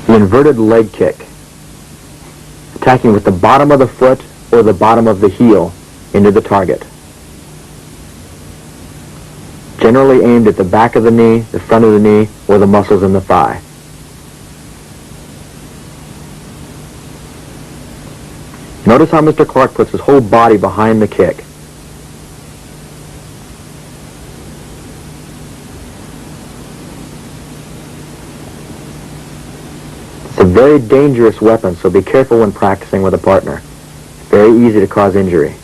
The inverted leg kick, attacking with the bottom of the foot or the bottom of the heel into the target. Generally aimed at the back of the knee, the front of the knee, or the muscles in the thigh. Notice how Mr. Clark puts his whole body behind the kick. It's a very dangerous weapon, so be careful when practicing with a partner. It's very easy to cause injury.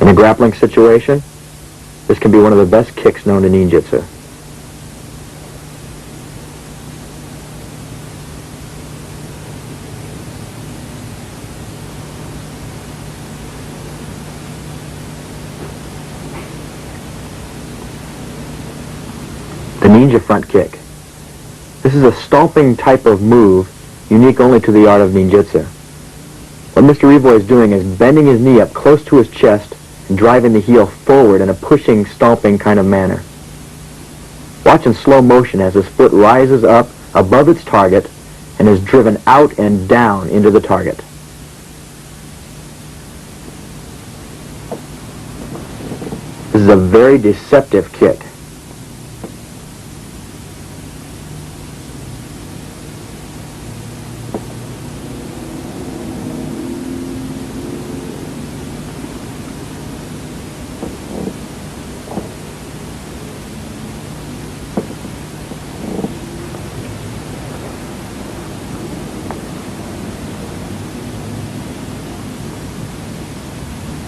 In a grappling situation, this can be one of the best kicks known to Ниндзюцу. The ninja front kick. This is a stomping type of move unique only to the art of Ниндзюцу. What Mr. Revoy is doing is bending his knee up close to his chest and driving the heel forward in a pushing, stomping kind of manner. Watch in slow motion as his foot rises up above its target and is driven out and down into the target. This is a very deceptive kick.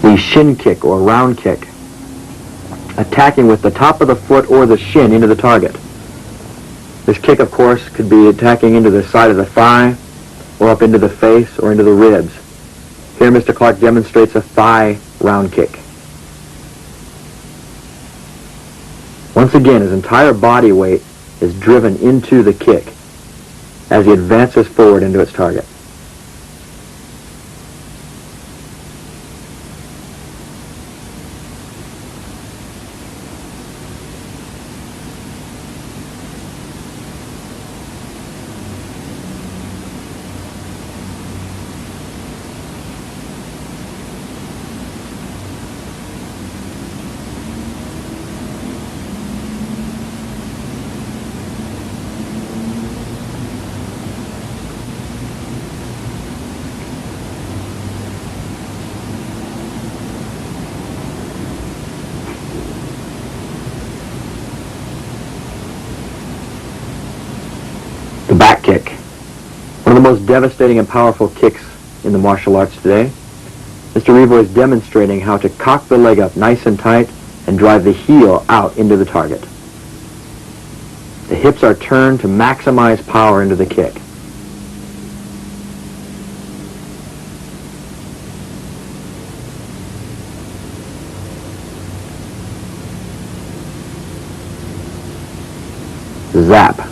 The shin kick or round kick, attacking with the top of the foot or the shin into the target. This kick, of course, could be attacking into the side of the thigh or up into the face or into the ribs. Here Mr. Clark demonstrates a thigh round kick. Once again, his entire body weight is driven into the kick as he advances forward into its target. The back kick, one of the most devastating and powerful kicks in the martial arts today. Mr. Revoy is demonstrating how to cock the leg up nice and tight and drive the heel out into the target. The hips are turned to maximize power into the kick. Zap.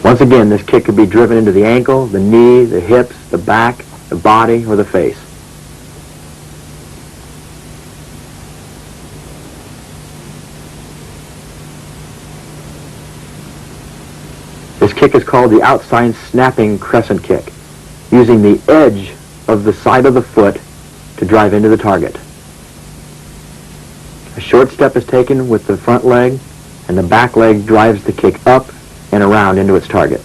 Once again, this kick could be driven into the ankle, the knee, the hips, the back, the body, or the face. This kick is called the outside snapping crescent kick, using the edge of the side of the foot to drive into the target. A short step is taken with the front leg, and the back leg drives the kick up and around into its target.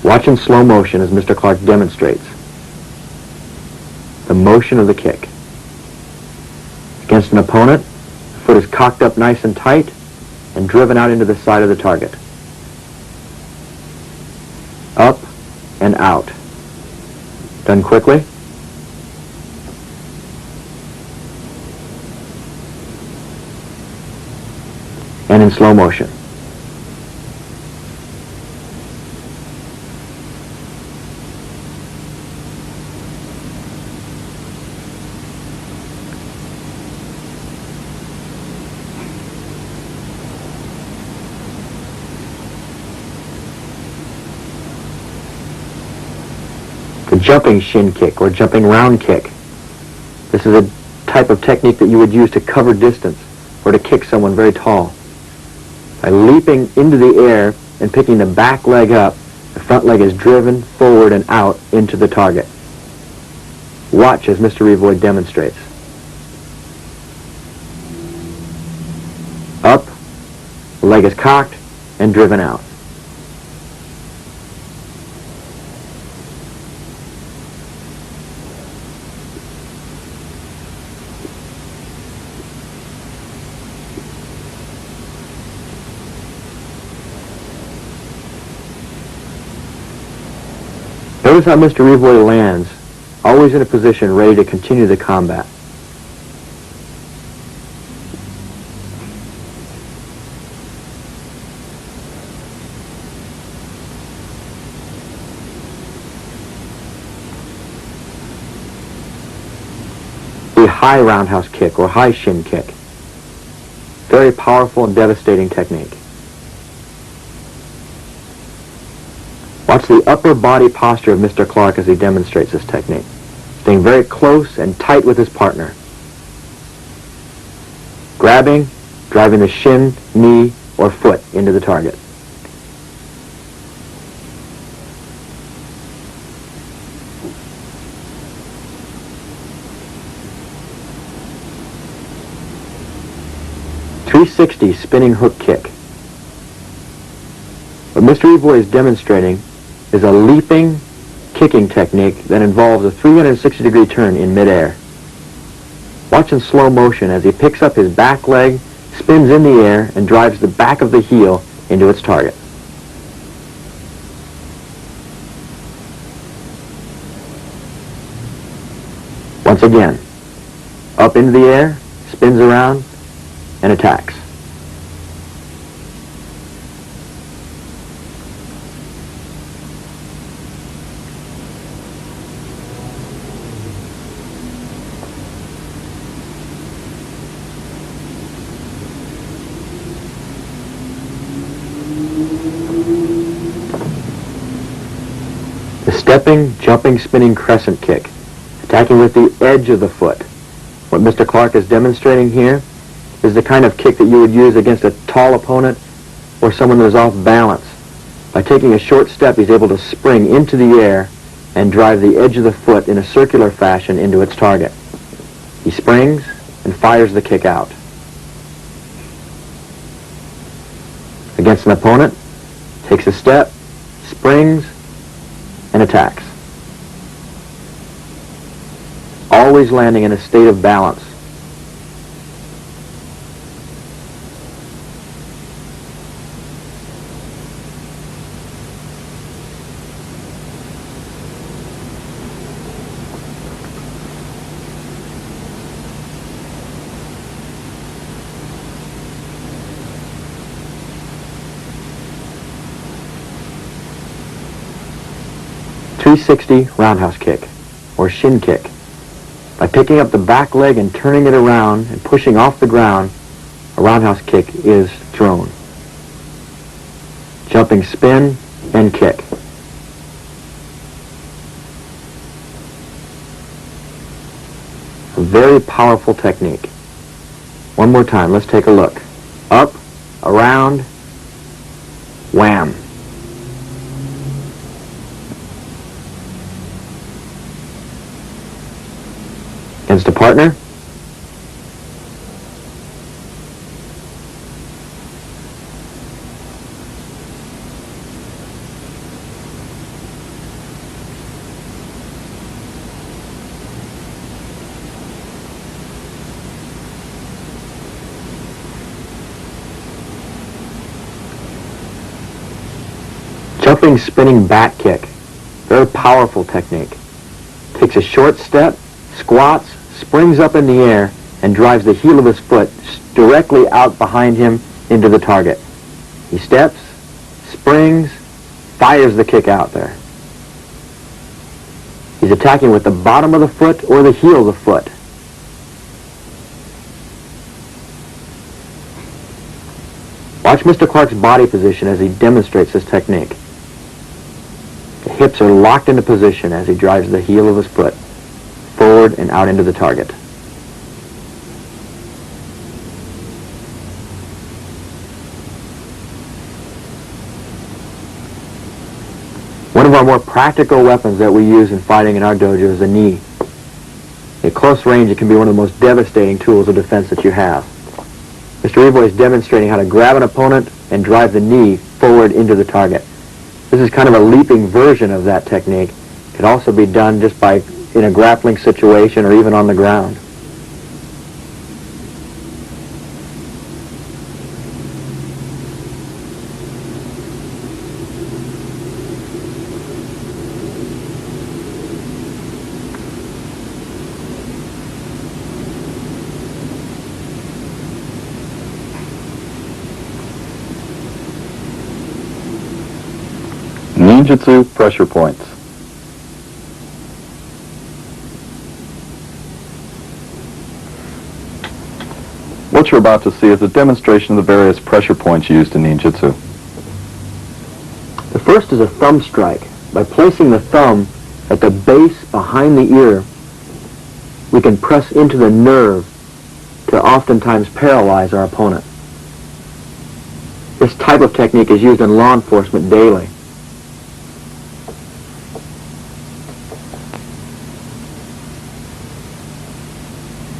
Watch in slow motion as Mr. Clark demonstrates the motion of the kick. Against an opponent, the foot is cocked up nice and tight and driven out into the side of the target. Up and out. Done quickly. And in slow motion. The jumping shin kick or jumping round kick. This is a type of technique that you would use to cover distance or to kick someone very tall. By leaping into the air and picking the back leg up, the front leg is driven forward and out into the target. Watch as Mr. Revoid demonstrates. Up, the leg is cocked and driven out. Notice how Mr. Revoid lands, always in a position ready to continue the combat. The high roundhouse kick or high shin kick. Very powerful and devastating technique. Watch the upper body posture of Mr. Clark as he demonstrates this technique, staying very close and tight with his partner. Grabbing, driving the shin, knee, or foot into the target. .360 spinning hook kick. What Mr. Revoid is demonstrating is a leaping, kicking technique that involves a 360-degree turn in midair. Watch in slow motion as he picks up his back leg, spins in the air, and drives the back of the heel into its target. Once again, up into the air, spins around, and attacks. The stepping, jumping, spinning crescent kick, attacking with the edge of the foot. What Mr. Clark is demonstrating here is the kind of kick that you would use against a tall opponent or someone who is off balance. By taking a short step, he's able to spring into the air and drive the edge of the foot in a circular fashion into its target. He springs and fires the kick out. Against an opponent, takes a step, springs, and attacks. Always landing in a state of balance. .360 roundhouse kick, or shin kick. By picking up the back leg and turning it around and pushing off the ground, a roundhouse kick is thrown. Jumping spin and kick. A very powerful technique. One more time, let's take a look. Up, around, wham. Against a partner. Jumping, spinning back kick. Very powerful technique. Takes a short step, squats, springs up in the air, and drives the heel of his foot directly out behind him into the target. He steps, springs, fires the kick out there. He's attacking with the bottom of the foot or the heel of the foot. Watch Mr. Clark's body position as he demonstrates this technique. The hips are locked into position as he drives the heel of his foot forward and out into the target. One of our more practical weapons that we use in fighting in our dojo is the knee. At close range, it can be one of the most devastating tools of defense that you have. Mr. Revoy is demonstrating how to grab an opponent and drive the knee forward into the target. This is kind of a leaping version of that technique. It can also be done just by in a grappling situation or even on the ground. Ниндзюцу pressure points. What you're about to see is a demonstration of the various pressure points used in Ниндзюцу. The first is a thumb strike. By placing the thumb at the base behind the ear, we can press into the nerve to oftentimes paralyze our opponent. This type of technique is used in law enforcement daily.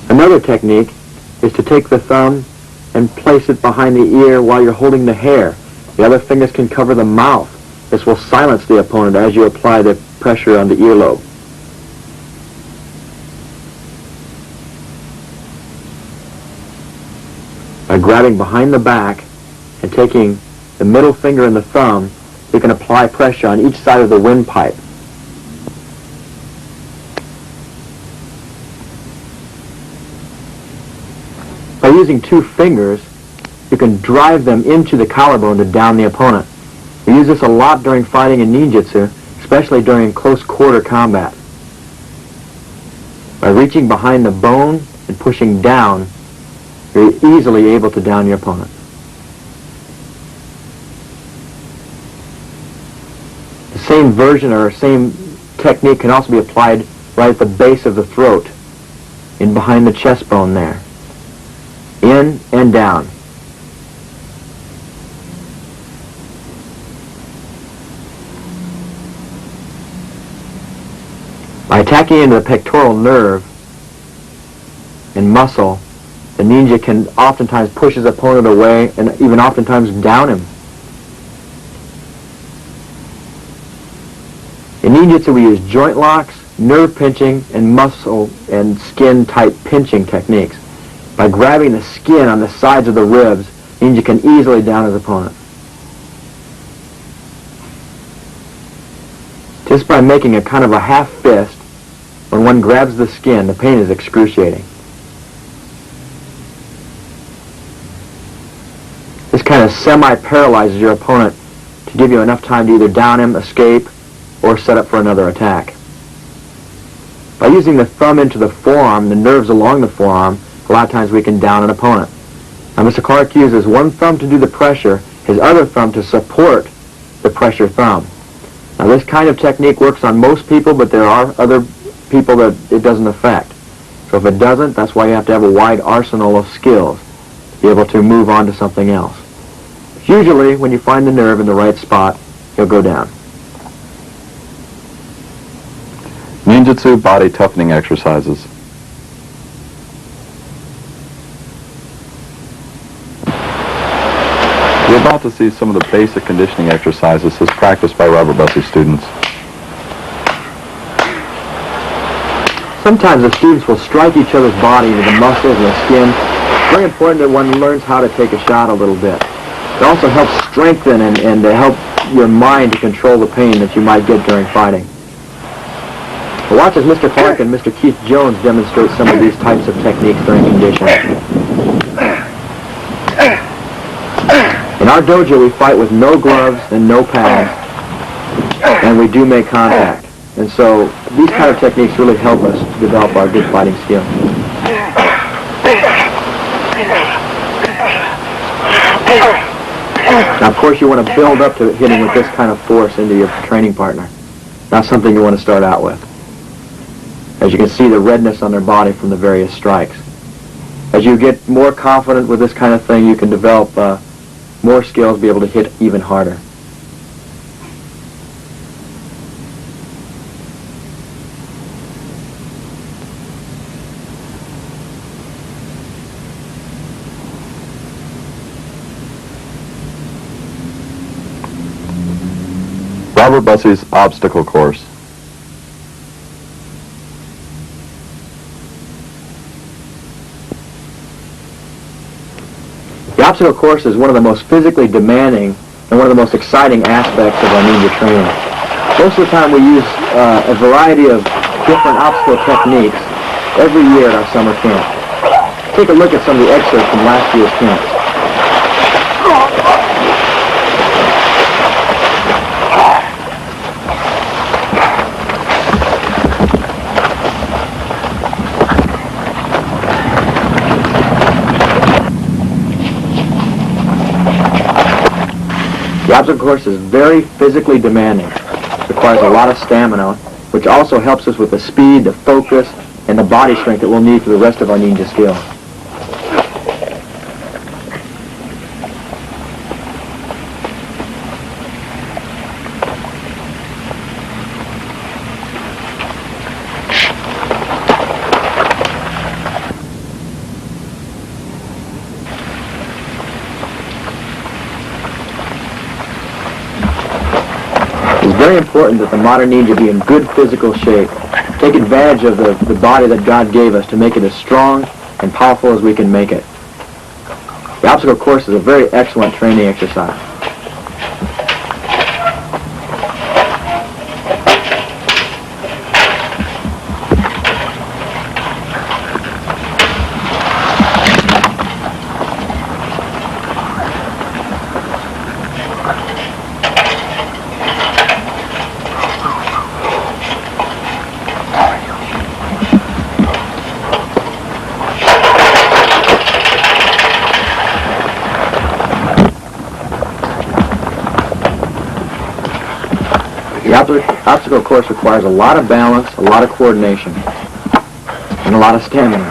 Another technique is to take the thumb and place it behind the ear while you're holding the hair. The other fingers can cover the mouth. This will silence the opponent as you apply the pressure on the earlobe. By grabbing behind the back and taking the middle finger and the thumb, you can apply pressure on each side of the windpipe. By using two fingers, you can drive them into the collarbone to down the opponent. We use this a lot during fighting in Ninjutsu, especially during close quarter combat. By reaching behind the bone and pushing down, you're easily able to down your opponent. The same version or same technique can also be applied right at the base of the throat, in behind the chest bone there. In and down. By attacking into the pectoral nerve and muscle, the ninja can oftentimes push his opponent away and even oftentimes down him. In ninjutsu we use joint locks, nerve pinching, and muscle and skin type pinching techniques. By grabbing the skin on the sides of the ribs, ninja can easily down his opponent. Just by making a kind of a half fist, when one grabs the skin, the pain is excruciating. This kind of semi-paralyzes your opponent to give you enough time to either down him, escape, or set up for another attack. By using the thumb into the forearm, the nerves along the forearm, a lot of times we can down an opponent. Now Mr. Clark uses one thumb to do the pressure, his other thumb to support the pressure thumb. Now this kind of technique works on most people, but there are other people that it doesn't affect. So if it doesn't, that's why you have to have a wide arsenal of skills to be able to move on to something else. Usually, when you find the nerve in the right spot, he'll go down. Ninjutsu body toughening exercises. We're about to see some of the basic conditioning exercises as practiced by Robert Bussey students. Sometimes the students will strike each other's body with the muscles and the skin. It's very important that one learns how to take a shot a little bit. It also helps strengthen and to help your mind to control the pain that you might get during fighting. But watch as Mr. Clark and Mr. Keith Jones demonstrate some of these types of techniques during conditioning. In our dojo, we fight with no gloves and no pads, and we do make contact. And so these kind of techniques really help us develop our good fighting skill. Now, of course, you want to build up to hitting with this kind of force into your training partner. not something you want to start out with. As you can see the redness on their body from the various strikes. As you get more confident with this kind of thing, you can develop more skills, be able to hit even harder. Robert Bussey's obstacle course. The obstacle course is one of the most physically demanding and one of the most exciting aspects of our ninja training. Most of the time we use a variety of different obstacle techniques every year at our summer camp. Take a look at some of the excerpts from last year's camp. The obstacle course is very physically demanding. It requires a lot of stamina, which also helps us with the speed, the focus, and the body strength that we'll need for the rest of our ninja skills. It's very important that the modern ninja be in good physical shape. Take advantage of the body that God gave us to make it as strong and powerful as we can make it. The obstacle course is a very excellent training exercise. The obstacle course requires a lot of balance, a lot of coordination, and a lot of stamina.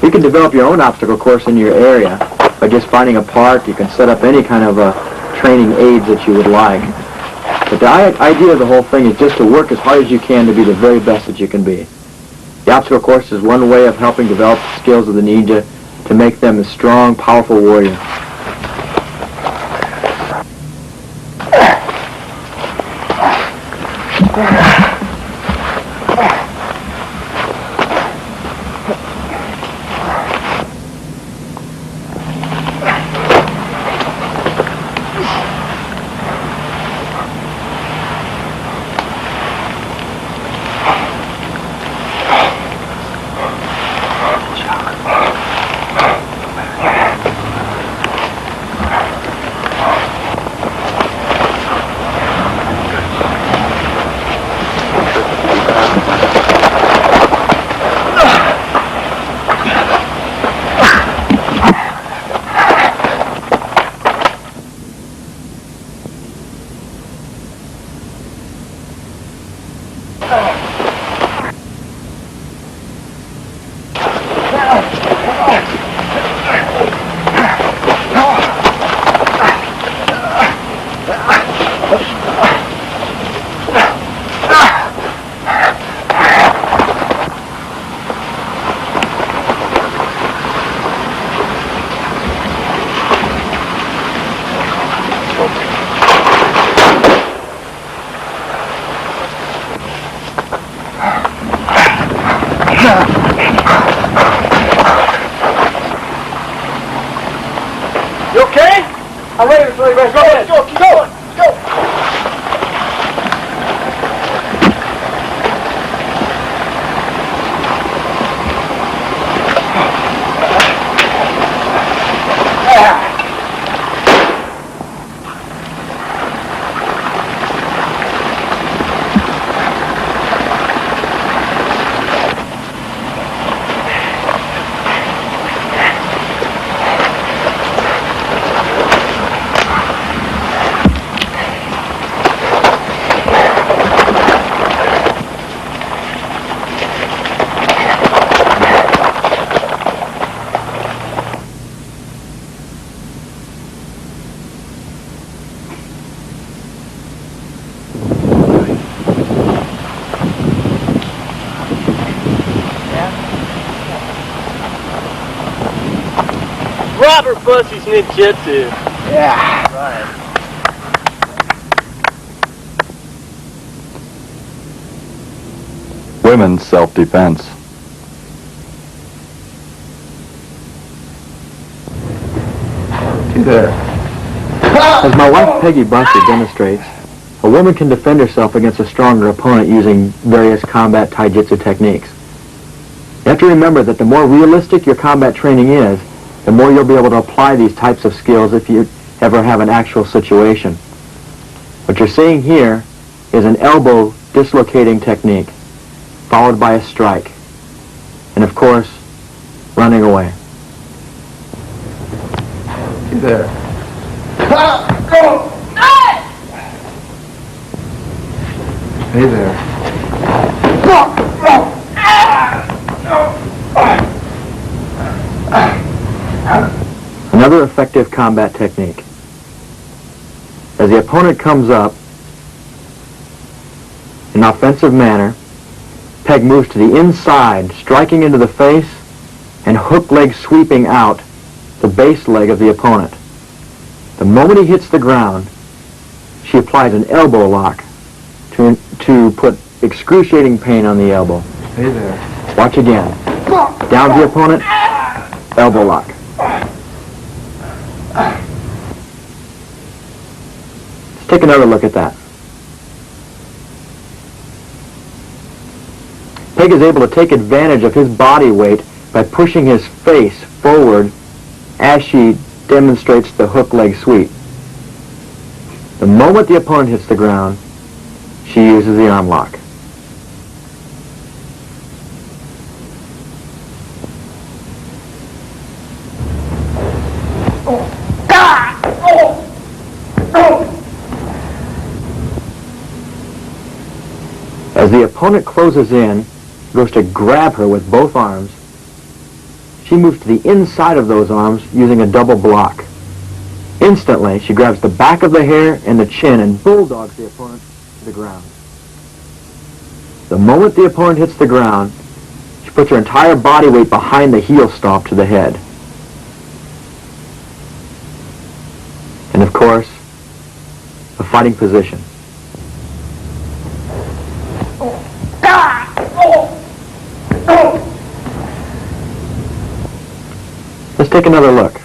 You can develop your own obstacle course in your area by just finding a park. You can set up any kind of training aids that you would like. But the idea of the whole thing is just to work as hard as you can to be the very best that you can be. The obstacle course is one way of helping develop the skills of the ninja to make them a strong, powerful warrior. You okay? I'm ready to let's go. Let's go. Keep going. Let's go. Robert Bussey's Ниндзюцу. Yeah. Right. Women's self-defense. See there. As my wife Peggy Bussey demonstrates, a woman can defend herself against a stronger opponent using various combat taijutsu techniques. You have to remember that the more realistic your combat training is, the more you'll be able to apply these types of skills if you ever have an actual situation. What you're seeing here is an elbow dislocating technique, followed by a strike, and of course, running away. See there. Hey there. Another effective combat technique. As the opponent comes up in an offensive manner, Peg moves to the inside, striking into the face and hook leg sweeping out the base leg of the opponent. The moment he hits the ground, she applies an elbow lock to put excruciating pain on the elbow. Hey there. Watch again. Down to the opponent, elbow lock. Let's take another look at that. Peg is able to take advantage of his body weight by pushing his face forward as she demonstrates the hook leg sweep. The moment the opponent hits the ground, she uses the arm lock. As the opponent closes in, goes to grab her with both arms, she moves to the inside of those arms using a double block. Instantly, she grabs the back of the hair and the chin and bulldogs the opponent to the ground. The moment the opponent hits the ground, she puts her entire body weight behind the heel stomp to the head. And of course, a fighting position. Let's take another look.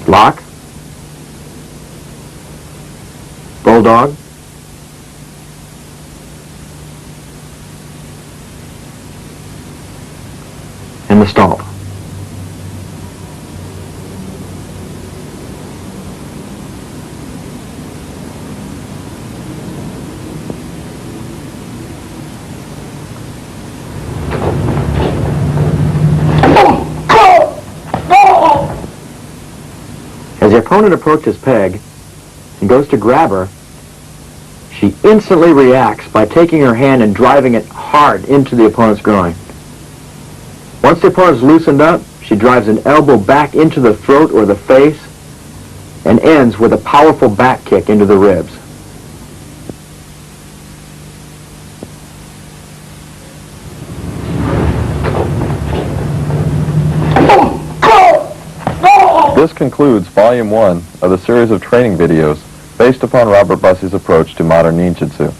Lock. Bulldog. And the stomp. As the opponent approaches Peg and goes to grab her, she instantly reacts by taking her hand and driving it hard into the opponent's groin. Once the opponent's loosened up, she drives an elbow back into the throat or the face and ends with a powerful back kick into the ribs. This concludes Volume 1 of the series of training videos based upon Robert Bussey's approach to modern Ninjutsu.